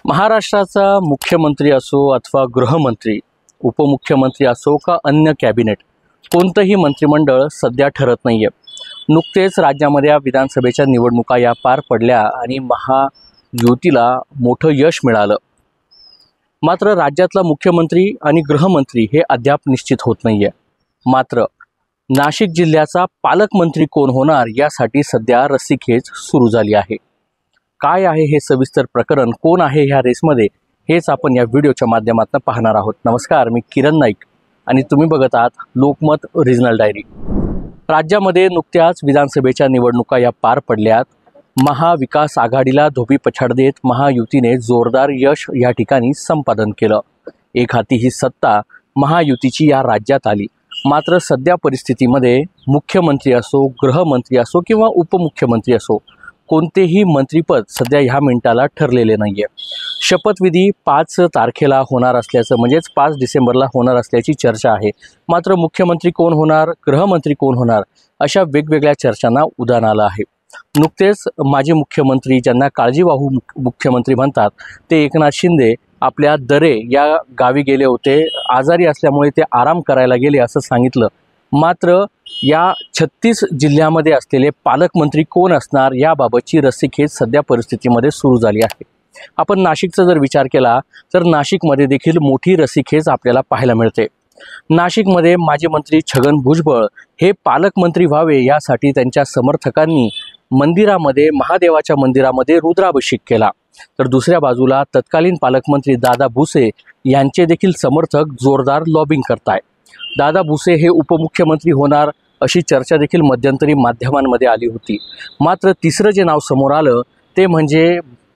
महाराष्ट्राचा मुख्यमंत्री असो अथवा गृहमंत्री, उपमुख्यमंत्री असो का अन्य कॅबिनेट, कोणतंही मंत्रिमंडळ सध्या ठरत नाहीये। नुकतेच राज्यामध्ये विधानसभेच्या निवडणुका या पार पडल्या आणि महायुतीला मोठं यश मिळालं। मात्र राज्यातला मुख्यमंत्री आणि गृहमंत्री हे अद्याप निश्चित होत नाहीये। मात्र नाशिक जिल्ह्याचा पालकमंत्री कोण होणार यासाठी सध्या रस्सीखेच सुरू झाली आहे। काय आहे हे सविस्तर प्रकरण, कोण आहे ह्या रेसमध्ये, हेच आपण या व्हिडिओच्या माध्यमातून पाहणार आहोत। नमस्कार, मी किरण नाईक आणि तुम्ही बघत आहात लोकमत रिजनल डायरी। राज्यामध्ये नुकत्याच विधानसभेच्या निवडणुका या पार पडल्यात। महाविकास आघाडीला धोबी पछाड देत महायुतीने जोरदार यश या ठिकाणी संपादन केलं। एक हाती ही सत्ता महायुतीची या राज्यात आली। मात्र सध्या परिस्थितीमध्ये मुख्यमंत्री असो, गृहमंत्री असो किंवा उपमुख्यमंत्री असो, कोणतेही मंत्रिपद सध्या ह्या मिनिटाला ठरलेले नाहीये। शपथविधी 5 तारखेला होणार असल्याचं, म्हणजेच 5 डिसेंबरला होणार असल्याची चर्चा आहे। मात्र मुख्यमंत्री कोण होणार, गृहमंत्री कोण होणार, अशा वेगवेगळ्या चर्चांना उधाण आलं आहे। नुकतेच माजी मुख्यमंत्री, ज्यांना काळजीवाहू मुख्यमंत्री म्हणतात, ते एकनाथ शिंदे आपल्या दरे या गावी गेले होते। आजारी असल्यामुळे ते आराम करायला गेले असं सांगितलं। मात्र या 36 जिल्ह्यामध्ये असलेले पालकमंत्री कोण असणार याबाबतची रस्सीखेच सध्या परिस्थितीमध्ये सुरू झाली आहे। आपण नाशिकचा जर विचार केला तर नाशिकमध्ये देखील मोठी रस्सीखेच आपल्याला पाहायला मिळते। नाशिकमध्ये माजी मंत्री छगन भुजबळ हे पालकमंत्री व्हावे यासाठी त्यांच्या समर्थकांनी मंदिरामध्ये, महादेवाच्या मंदिरामध्ये रुद्राभिषेक केला। तर दुसऱ्या बाजूला तत्कालीन पालकमंत्री दादा भुसे यांचे देखील समर्थक जोरदार लॉबिंग करतायत। दादा भुसे हे उपमुख्यमंत्री होणार अशी चर्चा देखील मध्यंतरी माध्यमांमध्ये आली होती। मात्र तिसरं जे नाव समोर आलं ते म्हणजे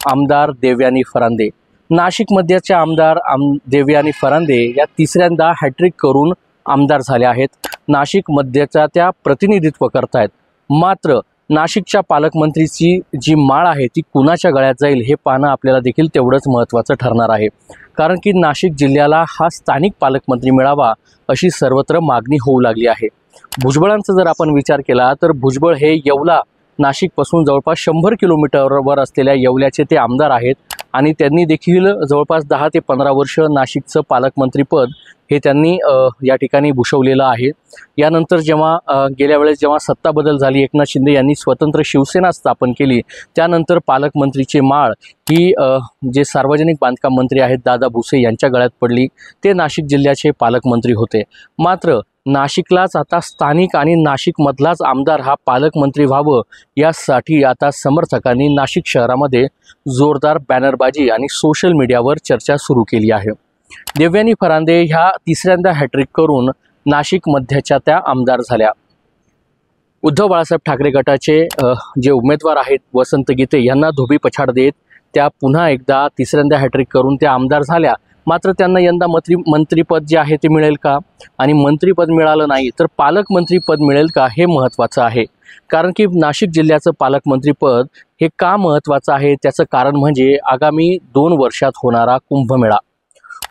आमदार देवयानी फरांदे। नाशिकमध्येचे आमदार देवयानी फरांदे या तिसऱ्यांदा हॅट्रिक करून आमदार झाले आहेत। नाशिकमध्येचा त्या प्रतिनिधित्व करतायत। मात्र नाशिकच्या पालकमंत्रीची जी माळ आहे ती कुणाच्या गळ्यात जाईल हे पाहणं आपल्याला देखील तेवढंच महत्त्वाचं ठरणार आहे। कारण की नाशिक जिल्ह्याला हा स्थानिक पालकमंत्री मिळावा अशी सर्वत्र मागणी होऊ लागली आहे। भुजबळांचा जर आपण विचार केला तर भुजबळ हे येवला, नाशिकपासून जवळपास 100 किलोमीटरवर असलेल्या येवल्याचे ते आमदार आहेत आणि त्यांनी देखील जवळपास 10 ते 15 वर्ष नाशिकचं पालकमंत्रीपद हे त्यांनी या ठिकाणी भूषवलेलं आहे। यानंतर जेव्हा गेल्या वेळेस जेव्हा सत्ता बदल झाली, एकनाथ शिंदे यांनी स्वतंत्र शिवसेना स्थापन केली, त्यानंतर पालकमंत्रीची माळ ही जे सार्वजनिक बांधकाम मंत्री आहेत दादा भुसे यांच्या गळ्यात पडली। ते नाशिक जिल्ह्याचे पालकमंत्री होते। मात्र नाशिकलाच आता स्थानिक आणि नाशिकमधलाच आमदार हा पालकमंत्री व्हावं यासाठी आता समर्थकांनी नाशिक शहरामध्ये जोरदार बॅनरबाजी आणि सोशल मीडियावर चर्चा सुरू केली आहे। देवयानी फरांदे ह्या तिसऱ्यांदा हॅट्रिक करून नाशिक मध्यच्या त्या आमदार झाल्या। उद्धव बाळासाहेब ठाकरे गटाचे जे उमेदवार आहेत वसंत गीते यांना धोबी पछाड देत त्या पुन्हा एकदा तिसऱ्यांदा हॅट्रिक करून त्या आमदार झाल्या। मात्र त्यांना यंदा मंत्रिपद जे आहे ते मिळेल का, आणि मंत्रिपद मिळालं नाही तर पालकमंत्रीपद मिळेल का हे महत्त्वाचं आहे। कारण की नाशिक जिल्ह्याचं पालकमंत्रीपद हे का महत्त्वाचं आहे त्याचं कारण म्हणजे आगामी 2 वर्षात होणारा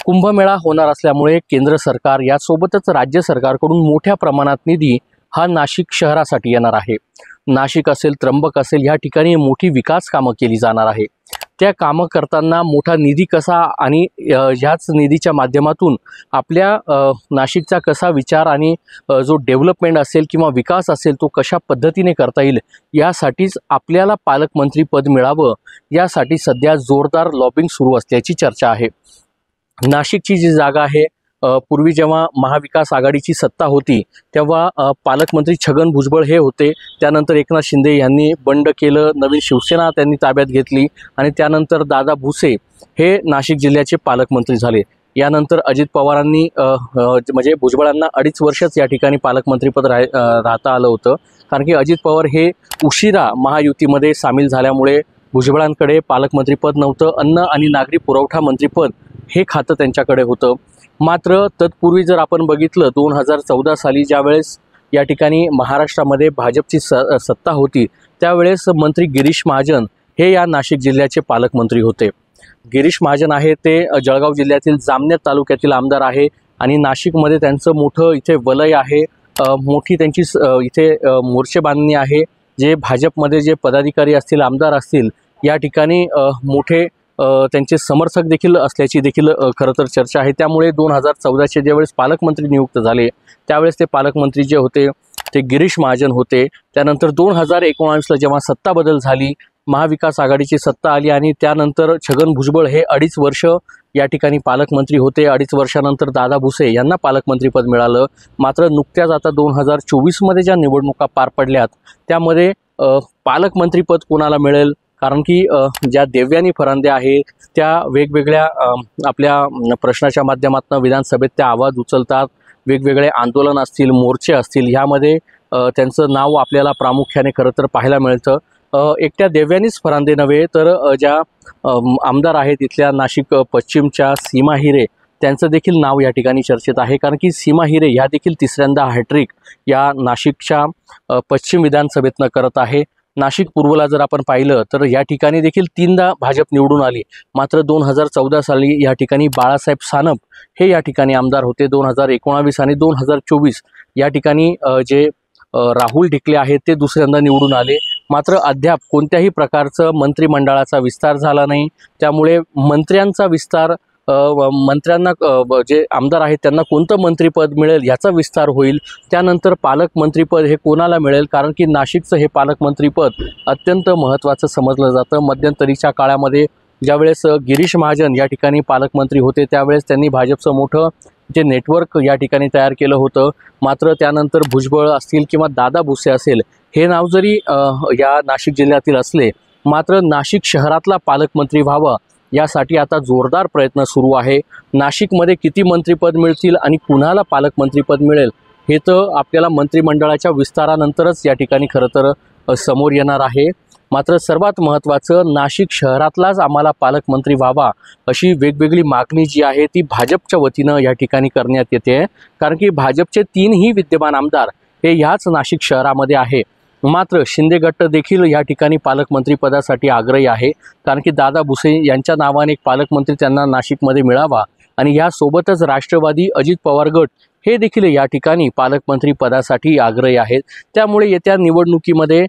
कुंभमेळा होणार असल्यामुळे केंद्र सरकार यासोबतच राज्य सरकारकडून मोठ्या प्रमाणात निधी हा नाशिक शहरासाठी येणार आहे। नाशिक असेल, त्र्यंबक असेल, ह्या ठिकाणी मोठी विकास कामं केली जाणार आहे। त्या कामं करताना मोठा निधी कसा आणि ह्याच निधीच्या माध्यमातून आपल्या नाशिकचा कसा विचार आणि जो डेव्हलपमेंट असेल किंवा विकास असेल तो कशा पद्धतीने करता येईल यासाठीच आपल्याला पालकमंत्रीपद मिळावं यासाठी सध्या जोरदार लॉबिंग सुरू असल्याची चर्चा आहे। नाशिकची जी जागा आहे, पूर्वी जेव्हा महाविकास आघाडीची सत्ता होती तेव्हा पालकमंत्री छगन भुजबळ हे होते। त्यानंतर एकनाथ शिंदे यांनी बंड केलं, नवीन शिवसेना त्यांनी ताब्यात घेतली आणि त्यानंतर दादा भुसे हे नाशिक जिल्ह्याचे पालकमंत्री झाले। यानंतर अजित पवारांनी म्हणजे भुजबळांना 2.5 वर्षच या ठिकाणी पालकमंत्रीपद राहता आलं होतं। कारण की अजित पवार हे उशिरा महायुतीमध्ये सामील झाल्यामुळे भुजबळांकडे पालकमंत्रीपद नव्हतं। अन्न आणि नागरी पुरवठा मंत्रीपद हे खातं त्यांच्याकडे होतं। मात्र तत्पूर्वी जर आपण बघितलं 2014 साली ज्यावेळेस या ठिकाणी महाराष्ट्रामध्ये भाजपची सत्ता होती त्यावेळेस मंत्री गिरीश महाजन हे या नाशिक जिल्ह्याचे पालकमंत्री होते। गिरीश महाजन आहे ते जळगाव जिल्ह्यातील जामनेर तालुक्यातील आमदार आहे आणि नाशिकमध्ये त्यांचं मोठं इथे वलय आहे, मोठी त्यांची इथे मोर्चे बांधणी आहे। जे भाजपमध्ये जे पदाधिकारी असतील, आमदार असतील, या ठिकाणी मोठे त्यांचे समर्थक देखील असल्याची देखील खरं तर चर्चा आहे। त्यामुळे 2014चे ज्यावेळेस पालकमंत्री नियुक्त झाले त्यावेळेस ते पालकमंत्री जे होते ते गिरीश महाजन होते। त्यानंतर 2019ला जेव्हा सत्ता बदल झाली, महाविकास आघाडीची सत्ता आली आणि त्यानंतर छगन भुजबळ हे 2.5 वर्ष या ठिकाणी पालकमंत्री होते। 2.5 वर्षानंतर दादा भुसे यांना पालकमंत्रीपद मिळालं। मात्र नुकत्याच आता 2024मध्ये ज्या निवडणुका पार पडल्यात त्यामध्ये पालकमंत्रीपद कोणाला मिळेल, कारण की ज्या देवयानी फरांदे आहे त्या वेगवेगळ्या आपल्या प्रश्नाच्या माध्यमातून विधानसभेत त्या आवाज उचलतात, वेगवेगळे आंदोलन असतील, मोर्चे असतील, ह्यामध्ये त्यांचं नाव आपल्याला प्रामुख्याने खरं तर पाहायला मिळतं। एकट्या देवयानीच फरांदे नव्हे तर ज्या आमदार आहेत इथल्या नाशिक पश्चिमच्या सीमा हिरे त्यांचं देखील नाव या ठिकाणी चर्चेत आहे, कारण की सीमा हिरे ह्या देखील तिसऱ्यांदा हॅट्रिक या नाशिकच्या पश्चिम विधानसभेतनं करत आहे। नाशिक पूर्वला जर आपण पाहिलं तर या ठिकाणी देखील 3दा भाजप निवडून आली। मात्र 2014 साली या ठिकाणी बाळासाहेब सानप हे या ठिकाणी आमदार होते। 2019 आणि 2024 या ठिकाणी जे राहुल ढिकले आहेत ते दुसऱ्यांदा निवडून आले। मात्र अद्याप कोणत्याही प्रकारचं मंत्रिमंडळाचा विस्तार झाला नाही। त्यामुळे मंत्र्यांचा विस्तार मंत्र्यांना जे आमदार आहेत त्यांना कोणतं मंत्रिपद मिळेल याचा विस्तार होईल। त्यानंतर पालकमंत्रीपद हे कोणाला मिळेल, कारण की नाशिकचं हे पालकमंत्रीपद अत्यंत महत्त्वाचं समजलं जातं। मध्यंतरीच्या काळामध्ये ज्यावेळेस गिरीश महाजन या ठिकाणी पालकमंत्री होते त्यावेळेस त्यांनी भाजपचं मोठं जे नेटवर्क या ठिकाणी तयार केलं होतं। मात्र त्यानंतर भुजबळ असतील किंवा दादा भुसे असेल हे नाव जरी या नाशिक जिल्ह्यातील असले, मात्र नाशिक शहरातला पालकमंत्री व्हावा यासाठी आता जोरदार प्रयत्न सुरू आहे। नाशिकमध्ये किती मंत्रिपद मिळतील आणि कुणाला पालकमंत्रीपद मिळेल हे तर आपल्याला मंत्रिमंडळाच्या विस्तारानंतरच या ठिकाणी खरं तर समोर येणार आहे। मात्र सर्वात महत्त्वाचं, नाशिक शहरातलाच आम्हाला पालकमंत्री व्हावा अशी वेगवेगळी मागणी जी आहे ती भाजपच्या वतीनं या ठिकाणी करण्यात येते, कारण की भाजपचे 3ही विद्यमान आमदार हे ह्याच नाशिक शहरामध्ये आहे। मात्र शिंदे गट देखील या ठिकाणी पालकमंत्री पदासाठी आग्रही आहे, कारण की दादा भुसे यांच्या नावाने एक पालकमंत्री त्यांना नाशिकमध्ये मिळावा आणि यासोबतच राष्ट्रवादी अजित पवार गट हे देखील या ठिकाणी पालकमंत्री पदासाठी आग्रही आहेत। त्यामुळे येत्या निवडणुकीमध्ये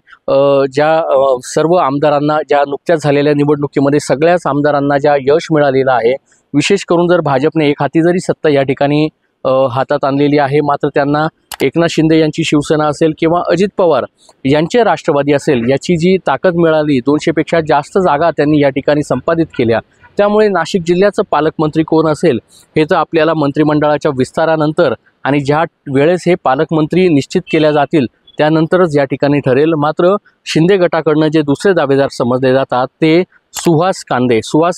ज्या सर्व आमदारांना ज्या नुकत्याच झालेल्या निवडणुकीमध्ये सगळ्याच आमदारांना ज्या यश मिळालेलं आहे, विशेष करून जर भाजपने एक हाती जरी सत्ता या ठिकाणी हातात आणलेली आहे, मात्र त्यांना एकनाथ शिंदे यांची शिवसेना असेल किंवा अजित पवार यांचे राष्ट्रवादी असेल याची जी ताकद मिळाली, 200पेक्षा जास्त जागा त्यांनी या ठिकाणी संपादित केल्या। त्यामुळे नाशिक जिल्ह्याचं पालकमंत्री कोण असेल हे तर आपल्याला मंत्रिमंडळाच्या विस्तारानंतर आणि ज्या वेळेस हे पालकमंत्री निश्चित केल्या जातील त्यानंतरच या ठिकाणी ठरेल। मात्र शिंदे गटाकडनं जे दुसरे दावेदार समजले जातात ते सुहास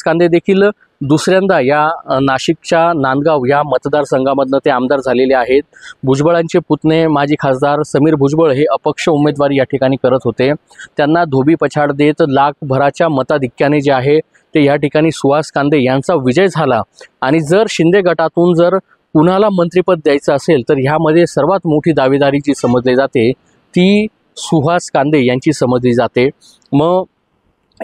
कांदे देखील दुसऱ्यांदा या नाशिकच्या नांदगाव या मतदारसंघामधनं ते आमदार झालेले आहेत। भुजबळांचे पुतणे माजी खासदार समीर भुजबळ हे अपक्ष उमेदवारी या ठिकाणी करत होते, त्यांना धोबी पछाड देत लाखभराच्या मताधिक्याने जे आहे ते या ठिकाणी सुहास कांदे यांचा विजय झाला। आणि जर शिंदे गटातून जर कुणाला मंत्रिपद द्यायचं असेल तर ह्यामध्ये सर्वात मोठी दावेदारी जी समजली जाते ती सुहास कांदे यांची समजली जाते। मग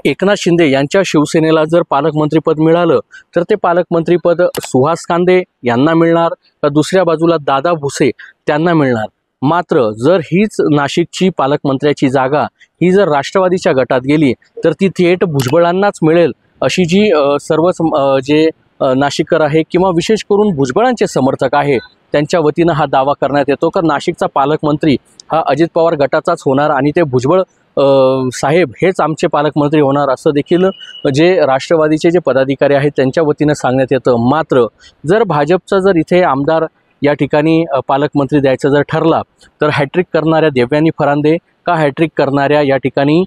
एकनाथ शिंदे यांच्या शिवसेनेला जर पालकमंत्रीपद मिळालं तर ते पालकमंत्रीपद सुहास कांदे यांना मिळणार का दुसऱ्या बाजूला दादा भुसे त्यांना मिळणार। मात्र जर हीच नाशिकची पालकमंत्र्याची जागा ही जर राष्ट्रवादीच्या गटात गेली तर ती थेट भुजबळांनाच मिळेल अशी जी सर्वच जे नाशिककर आहे किंवा विशेष करून भुजबळांचे समर्थक आहे त्यांच्या वतीनं हा दावा करण्यात येतो का नाशिकचा पालकमंत्री हा अजित पवार गटाचाच होणार आणि ते भुजबळ साहेब हेच आमचे पालकमंत्री होणार असं देखील जे राष्ट्रवादीचे जे पदाधिकारी आहेत त्यांच्या वतीनं सांगण्यात येतं। मात्र जर भाजपचा जर इथे आमदार या ठिकाणी पालकमंत्री द्यायचा जर ठरला तर हॅट्रिक करणाऱ्या देवयानी फरांदे का हॅट्रिक करणाऱ्या या ठिकाणी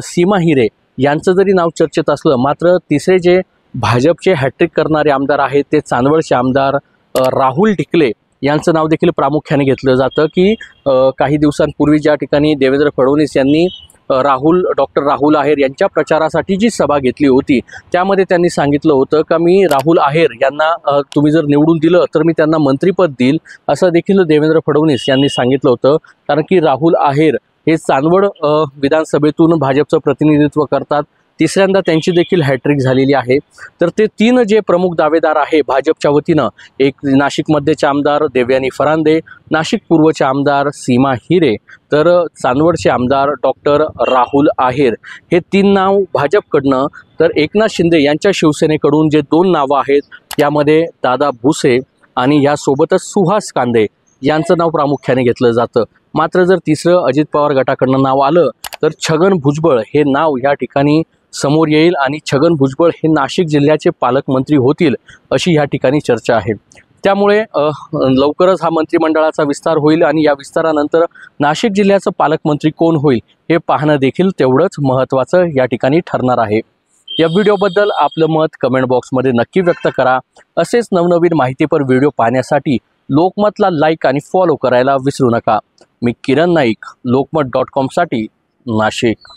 सीमा हिरे यांचं जरी नाव चर्चेत असलं, मात्र तिसरे जे भाजपचे हॅट्रिक करणारे आमदार आहेत ते चांदवडचे आमदार राहुल ढिकले यांचं नाव देखील प्रामुख्याने घेतलं जातं की काही दिवसांपूर्वी ज्या ठिकाणी देवेंद्र फडणवीस यांनी डॉक्टर राहुल आहेर यांच्या प्रचारासाठी जी सभा घेतली होती त्यामध्ये त्यांनी सांगितलं होतं का मी राहुल आहेर यांना तुम्ही जर निवडून दिलं तर मी त्यांना मंत्रिपद देईल असं देखील देवेंद्र फडणवीस यांनी सांगितलं होतं। कारण की राहुल आहेर हे चांदवड विधानसभेतून भाजपचं प्रतिनिधित्व करतात, तिसऱ्यांदा त्यांची देखील हॅट्रिक झालेली आहे। तर ते 3 जे प्रमुख दावेदार आहे भाजपच्या वतीनं, एक नाशिकमध्येचे आमदार देवयानी फरांदे, नाशिक पूर्वचे आमदार सीमा हिरे, तर चांदवडचे आमदार डॉक्टर राहुल आहेर, हे 3 नाव भाजपकडनं, तर एकनाथ शिंदे यांच्या शिवसेनेकडून जे 2 नावं आहेत यामध्ये दादा भुसे आणि यासोबतच सुहास कांदे यांचं नाव प्रामुख्याने घेतलं जातं। मात्र जर तिसरं अजित पवार गटाकडनं नाव आलं तर छगन भुजबळ हे नाव या ठिकाणी समोर येईल आणि छगन भुजबळ हे नाशिक जिल्ह्याचे पालकमंत्री होतील अशी या ठिकाणी चर्चा आहे। त्यामुळे लवकरच हा मंत्रिमंडळाचा विस्तार होईल आणि या विस्तारानंतर नाशिक जिल्ह्याचं पालकमंत्री कोण होईल हे पाहणं देखील तेवढंच महत्त्वाचं या ठिकाणी ठरणार आहे। या व्हिडिओबद्दल आपलं मत कमेंट बॉक्समध्ये नक्की व्यक्त करा। असेच नवनवीन माहितीपर व्हिडिओ पाहण्यासाठी लोकमतला लाईक आणि फॉलो करायला विसरू नका। मी किरण नाईक, लोकमत.com साठी नाशिक।